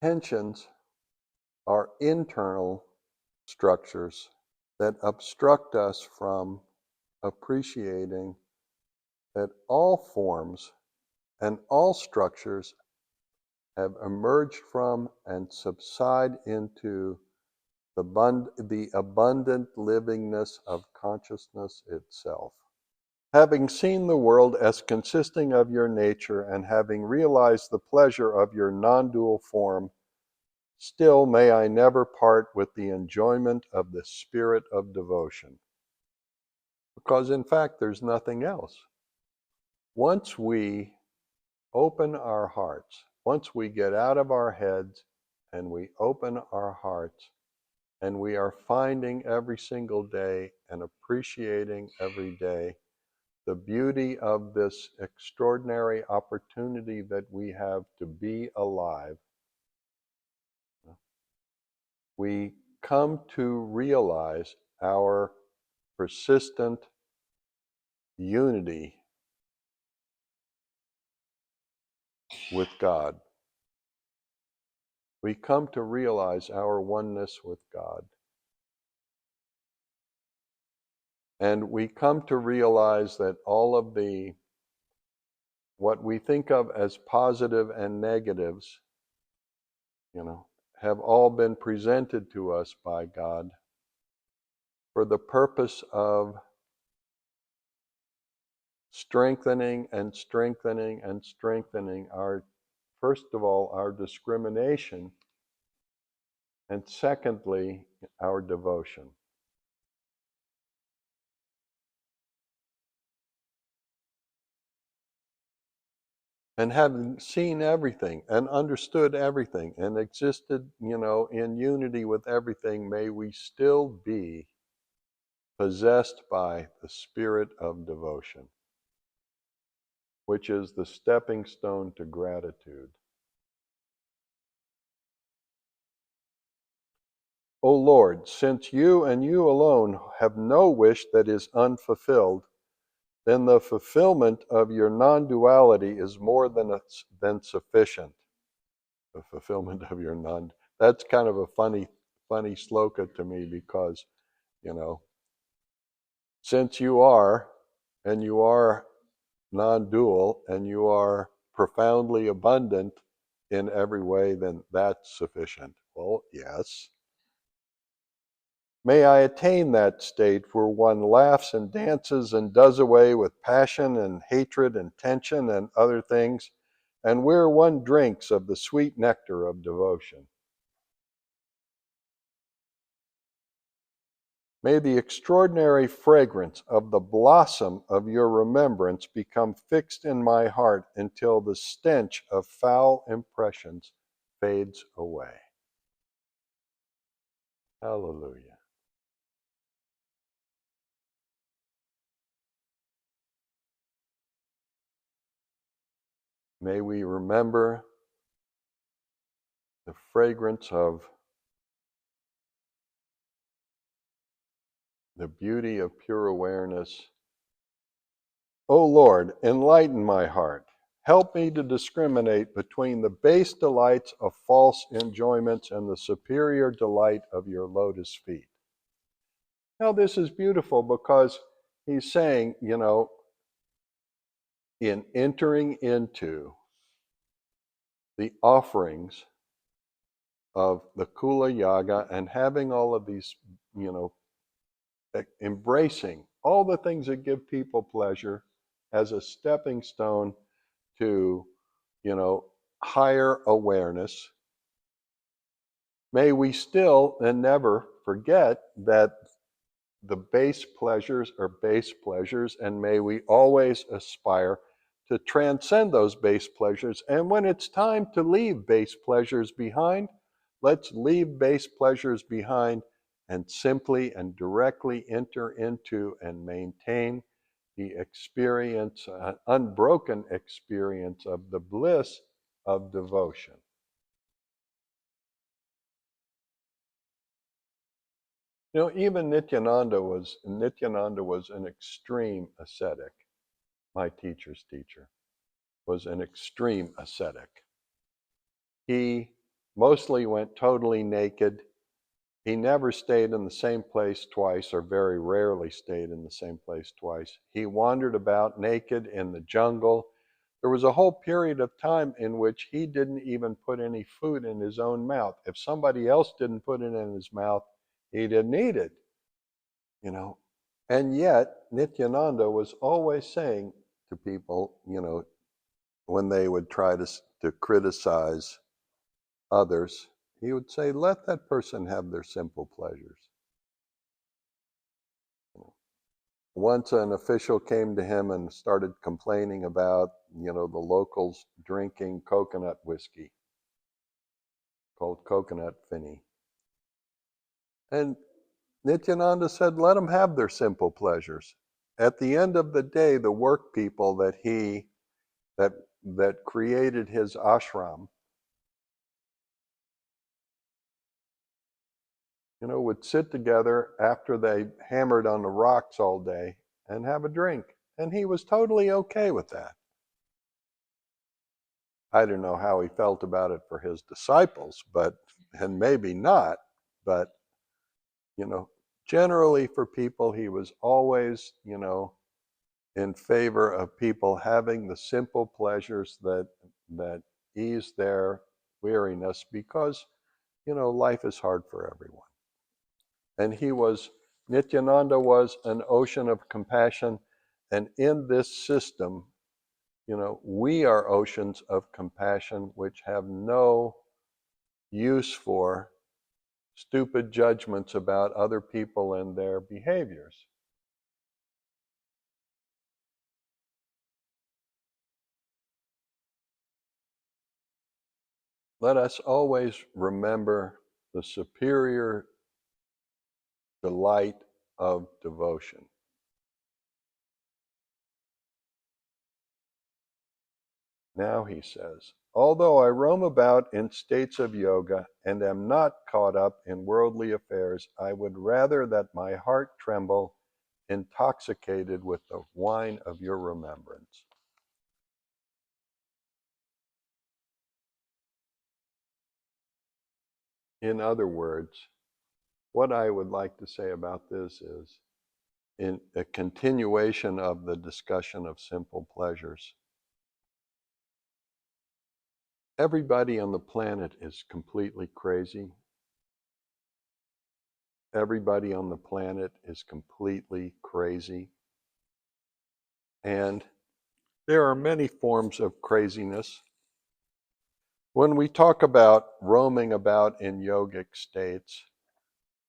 Tensions are internal structures that obstruct us from appreciating that all forms and all structures have emerged from and subside into the abundant livingness of consciousness itself. Having seen the world as consisting of your nature and having realized the pleasure of your non-dual form, still may I never part with the enjoyment of the spirit of devotion. Because in fact, there's nothing else. Once we open our hearts, once we get out of our heads and we open our hearts, and we are finding every single day and appreciating every day the beauty of this extraordinary opportunity that we have to be alive, we come to realize our persistent unity with God. We come to realize our oneness with God. And we come to realize that all of what we think of as positive and negatives, have all been presented to us by God for the purpose of strengthening and strengthening and strengthening first of all, our discrimination, and secondly, our devotion. And having seen everything and understood everything and existed, in unity with everything, may we still be possessed by the spirit of devotion, which is the stepping stone to gratitude. O Lord, since you and you alone have no wish that is unfulfilled, then the fulfillment of your non-duality is more than sufficient. The fulfillment of your that's kind of a funny sloka to me, because, since you are non-dual, and you are profoundly abundant in every way, then that's sufficient. Well, yes. May I attain that state where one laughs and dances and does away with passion and hatred and tension and other things, and where one drinks of the sweet nectar of devotion. May the extraordinary fragrance of the blossom of your remembrance become fixed in my heart until the stench of foul impressions fades away. Hallelujah. May we remember the fragrance of the beauty of pure awareness. O Lord, enlighten my heart. Help me to discriminate between the base delights of false enjoyments and the superior delight of your lotus feet. Now, this is beautiful, because he's saying, in entering into the offerings of the Kulayaga and having all of these, embracing all the things that give people pleasure as a stepping stone to, higher awareness, may we still and never forget that the base pleasures are base pleasures, and may we always aspire to transcend those base pleasures. And when it's time to leave base pleasures behind, let's leave base pleasures behind and simply and directly enter into and maintain the experience, unbroken experience of the bliss of devotion. Even Nityananda was an extreme ascetic. My teacher's teacher was an extreme ascetic. He mostly went totally naked. He never stayed in the same place twice, or very rarely stayed in the same place twice. He wandered about naked in the jungle. There was a whole period of time in which he didn't even put any food in his own mouth. If somebody else didn't put it in his mouth, he didn't eat it. And yet, Nityananda was always saying to people, when they would try to criticize others, he would say, let that person have their simple pleasures. Once an official came to him and started complaining about, the locals drinking coconut whiskey called coconut finny. And Nityananda said, let them have their simple pleasures. at the end of the day, the work people that created his ashram, would sit together after they hammered on the rocks all day and have a drink. And he was totally okay with that. I don't know how he felt about it for his disciples, and maybe not, but, generally for people, he was always, in favor of people having the simple pleasures that ease their weariness because, life is hard for everyone. And Nityananda was an ocean of compassion. And in this system, we are oceans of compassion which have no use for stupid judgments about other people and their behaviors. Let us always remember the superior delight of devotion. Now he says, although I roam about in states of yoga and am not caught up in worldly affairs, I would rather that my heart tremble, intoxicated with the wine of your remembrance. In other words, what I would like to say about this is, in a continuation of the discussion of simple pleasures, everybody on the planet is completely crazy. Everybody on the planet is completely crazy. And there are many forms of craziness. When we talk about roaming about in yogic states,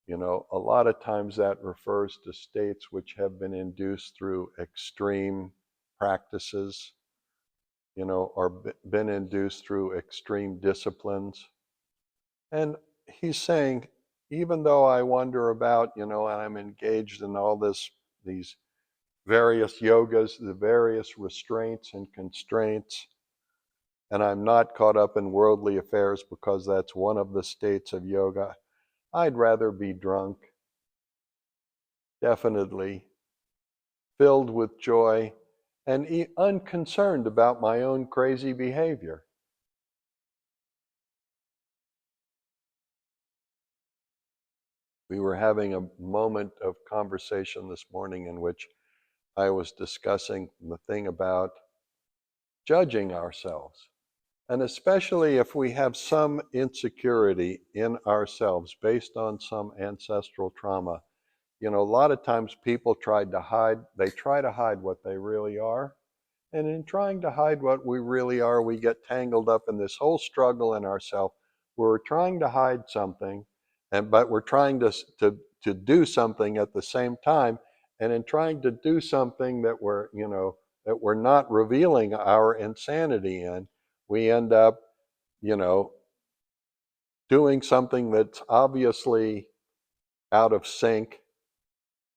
a lot of times that refers to states which have been induced through extreme practices, or been induced through extreme disciplines. And he's saying, even though I wander about, and I'm engaged in all these various yogas, the various restraints and constraints, and I'm not caught up in worldly affairs because that's one of the states of yoga, I'd rather be drunk, definitely, filled with joy, and unconcerned about my own crazy behavior. We were having a moment of conversation this morning in which I was discussing the thing about judging ourselves. And especially if we have some insecurity in ourselves based on some ancestral trauma, a lot of times people try to hide what they really are. And in trying to hide what we really are, we get tangled up in this whole struggle in ourselves where we're trying to hide something, but we're trying to do something at the same time. And in trying to do something that we're not revealing our insanity in, we end up, doing something that's obviously out of sync,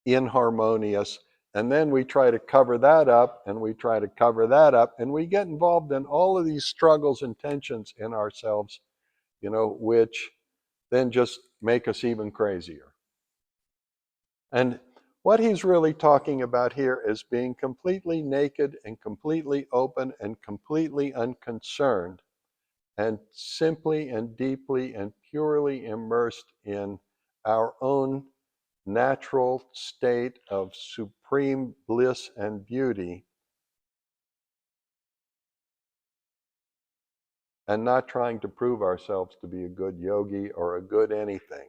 inharmonious, and then we try to cover that up, and we try to cover that up, and we get involved in all of these struggles and tensions in ourselves, which then just make us even crazier. And what he's really talking about here is being completely naked and completely open and completely unconcerned and simply and deeply and purely immersed in our own natural state of supreme bliss and beauty, and not trying to prove ourselves to be a good yogi or a good anything,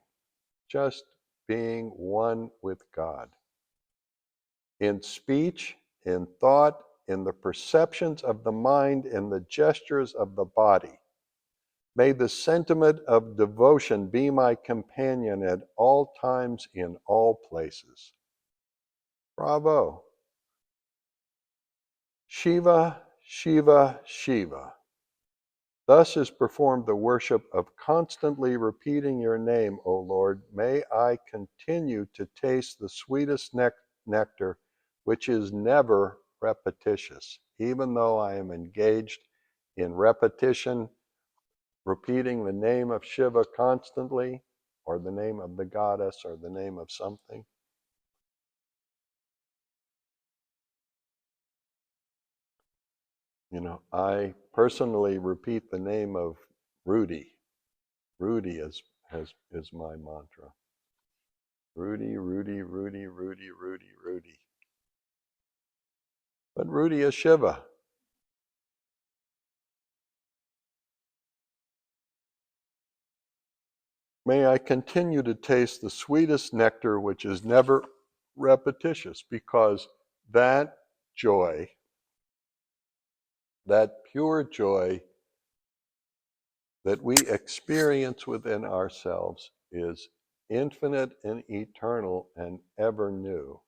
just being one with God. In speech, in thought, in the perceptions of the mind, in the gestures of the body. May the sentiment of devotion be my companion at all times, in all places. Bravo. Shiva, Shiva, Shiva. Thus is performed the worship of constantly repeating your name, O Lord. May I continue to taste the sweetest nectar which is never repetitious. Even though I am engaged in repetition, repeating the name of Shiva constantly, or the name of the goddess, or the name of something. I personally repeat the name of Rudy. Rudy is my mantra. Rudy, Rudy, Rudy, Rudy, Rudy, Rudy. But Rudy is Shiva. May I continue to taste the sweetest nectar which is never repetitious, because that joy, that pure joy that we experience within ourselves is infinite and eternal and ever new.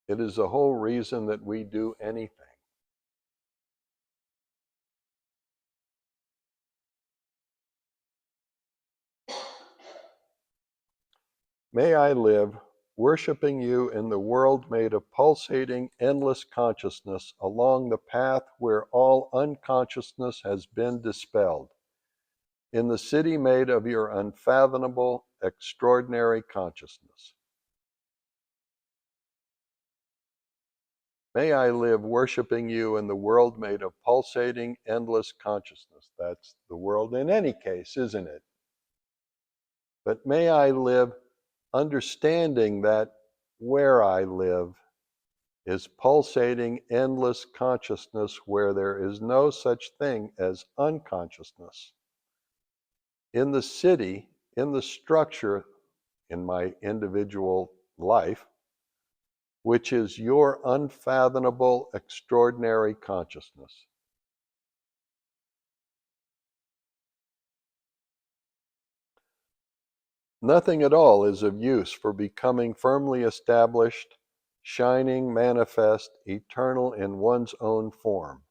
It is the whole reason that we do anything. May I live worshiping you in the world made of pulsating, endless consciousness along the path where all unconsciousness has been dispelled. In the city made of your unfathomable, extraordinary consciousness. May I live worshiping you in the world made of pulsating, endless consciousness. That's the world in any case, isn't it? But may I live understanding that where I live is pulsating, endless consciousness where there is no such thing as unconsciousness. In the city, in the structure, in my individual life, which is your unfathomable, extraordinary consciousness. Nothing at all is of use for becoming firmly established, shining, manifest, eternal in one's own form.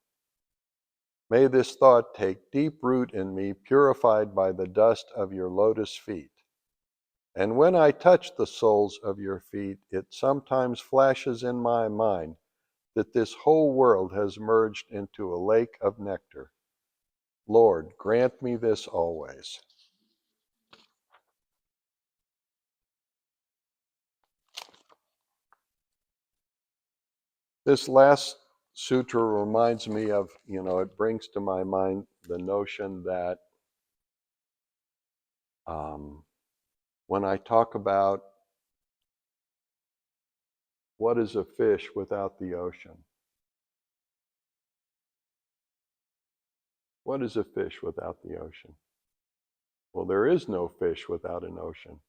May this thought take deep root in me, purified by the dust of your lotus feet. And when I touch the soles of your feet, it sometimes flashes in my mind that this whole world has merged into a lake of nectar. Lord, grant me this always. This last sutra reminds me of, it brings to my mind the notion that when I talk about what is a fish without the ocean, what is a fish without the ocean? Well, there is no fish without an ocean.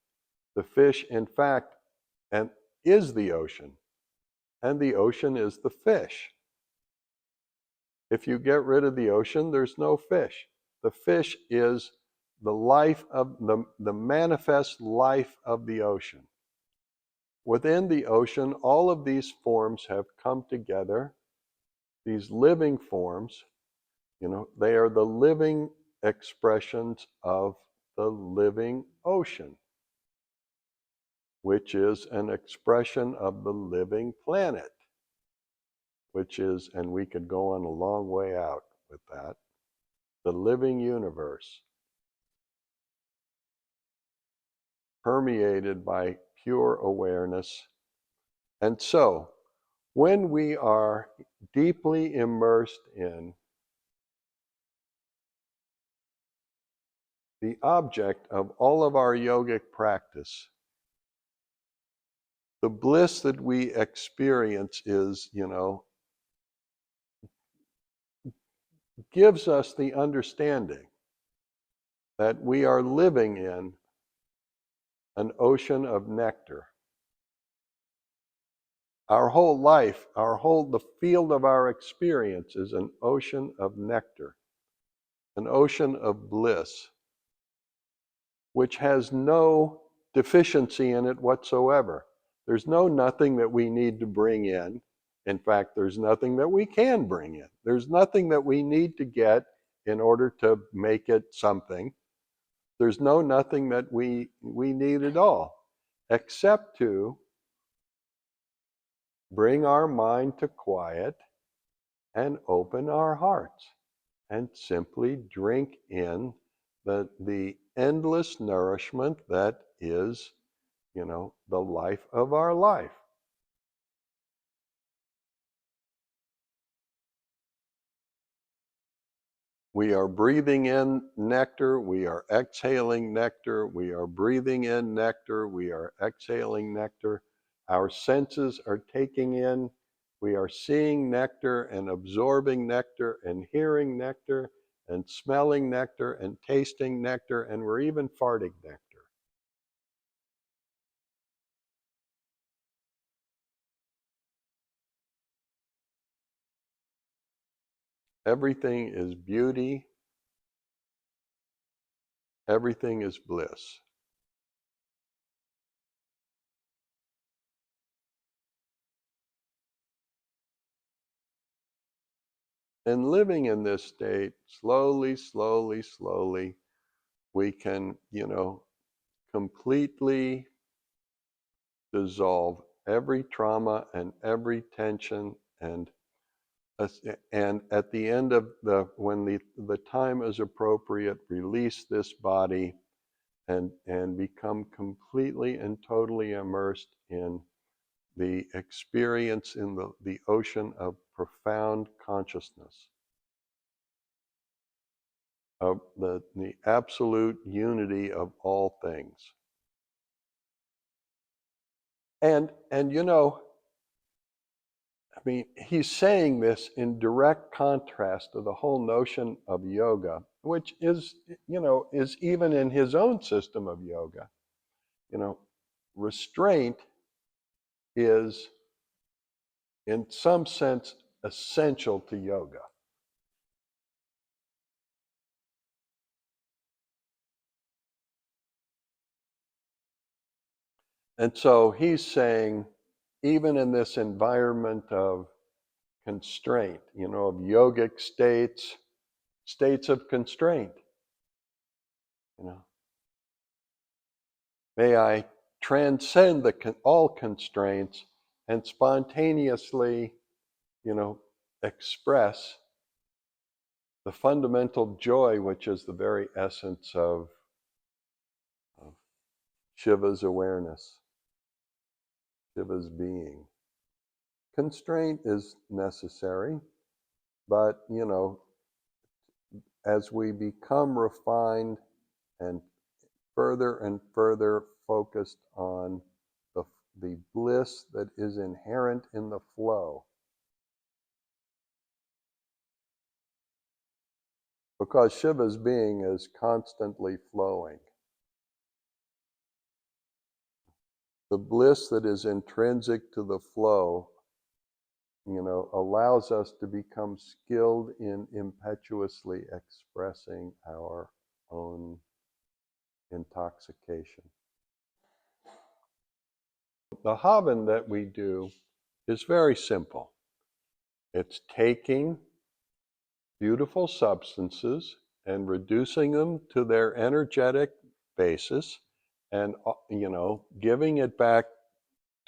The fish, in fact, is the ocean, and the ocean is the fish. If you get rid of the ocean, there's no fish. The fish is the life of the manifest life of the ocean. Within the ocean, all of these forms have come together, these living forms, they are the living expressions of the living ocean, which is an expression of the living planet, which is, and we could go on a long way out with that, the living universe, permeated by pure awareness. And so, when we are deeply immersed in the object of all of our yogic practice, the bliss that we experience is, gives us the understanding that we are living in an ocean of nectar. Our whole life, the field of our experience is an ocean of nectar, an ocean of bliss, which has no deficiency in it whatsoever. There's nothing that we need to bring in. In fact, there's nothing that we can bring in. There's nothing that we need to get in order to make it something. There's nothing that we need at all, except to bring our mind to quiet and open our hearts and simply drink in the endless nourishment that is, the life of our life. We are breathing in nectar, we are exhaling nectar, we are breathing in nectar, we are exhaling nectar. Our senses are taking in, we are seeing nectar and absorbing nectar and hearing nectar and smelling nectar and tasting nectar, and we're even farting nectar. Everything is beauty, everything is bliss. And living in this state, slowly, slowly, slowly, we can, completely dissolve every trauma and every tension, and at the end of when the time is appropriate, release this body and become completely and totally immersed in the experience in the ocean of profound consciousness, of the absolute unity of all things. And he's saying this in direct contrast to the whole notion of yoga, which is even in his own system of yoga. Restraint is, in some sense, essential to yoga. And so he's saying, even in this environment of constraint, of yogic states of constraint, may I transcend all constraints and spontaneously, express the fundamental joy, which is the very essence of Shiva's awareness, Shiva's being. Constraint is necessary, but, as we become refined and further focused on the bliss that is inherent in the flow, because Shiva's being is constantly flowing. The bliss that is intrinsic to the flow, allows us to become skilled in impetuously expressing our own intoxication. The Havan that we do is very simple. It's taking beautiful substances and reducing them to their energetic basis and, giving it back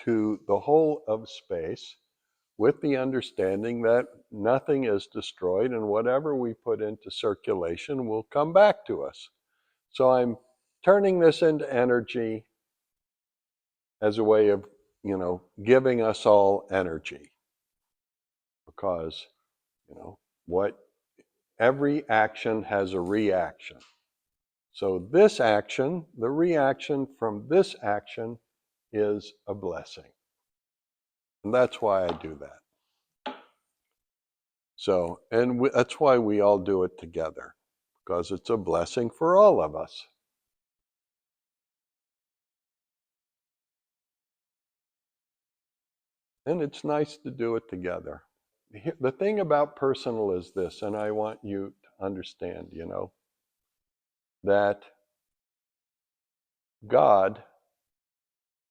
to the whole of space with the understanding that nothing is destroyed and whatever we put into circulation will come back to us. So I'm turning this into energy as a way of, giving us all energy. Because, what every action has a reaction. So this action, the reaction from this action, is a blessing. And that's why I do that. So, and that's why we all do it together, because it's a blessing for all of us. And it's nice to do it together. The thing about personal is this, and I want you to understand, that God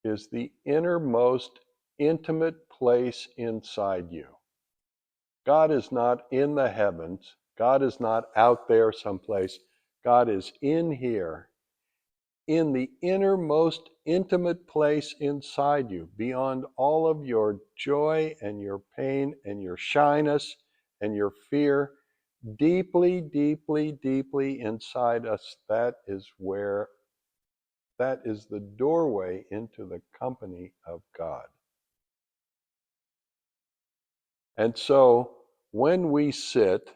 is the innermost intimate place inside you. God is not in the heavens. God is not out there someplace. God is in here. in the innermost intimate place inside you, beyond all of your joy and your pain and your shyness and your fear, deeply, deeply, deeply inside us, that is the doorway into the company of God. And so when we sit,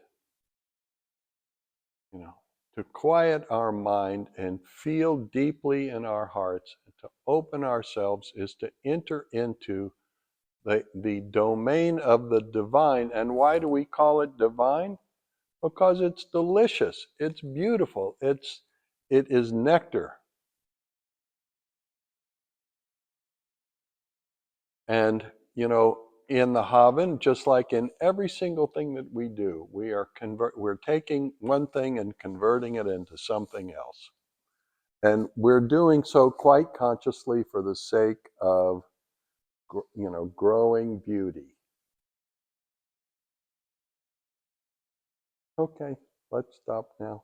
to quiet our mind and feel deeply in our hearts, to open ourselves, is to enter into the domain of the divine. And why do we call it divine? Because it's delicious, it's beautiful, it is nectar. And in the Havan, just like in every single thing that we do, we're taking one thing and converting it into something else. And we're doing so quite consciously for the sake of, growing beauty. Okay, let's stop now.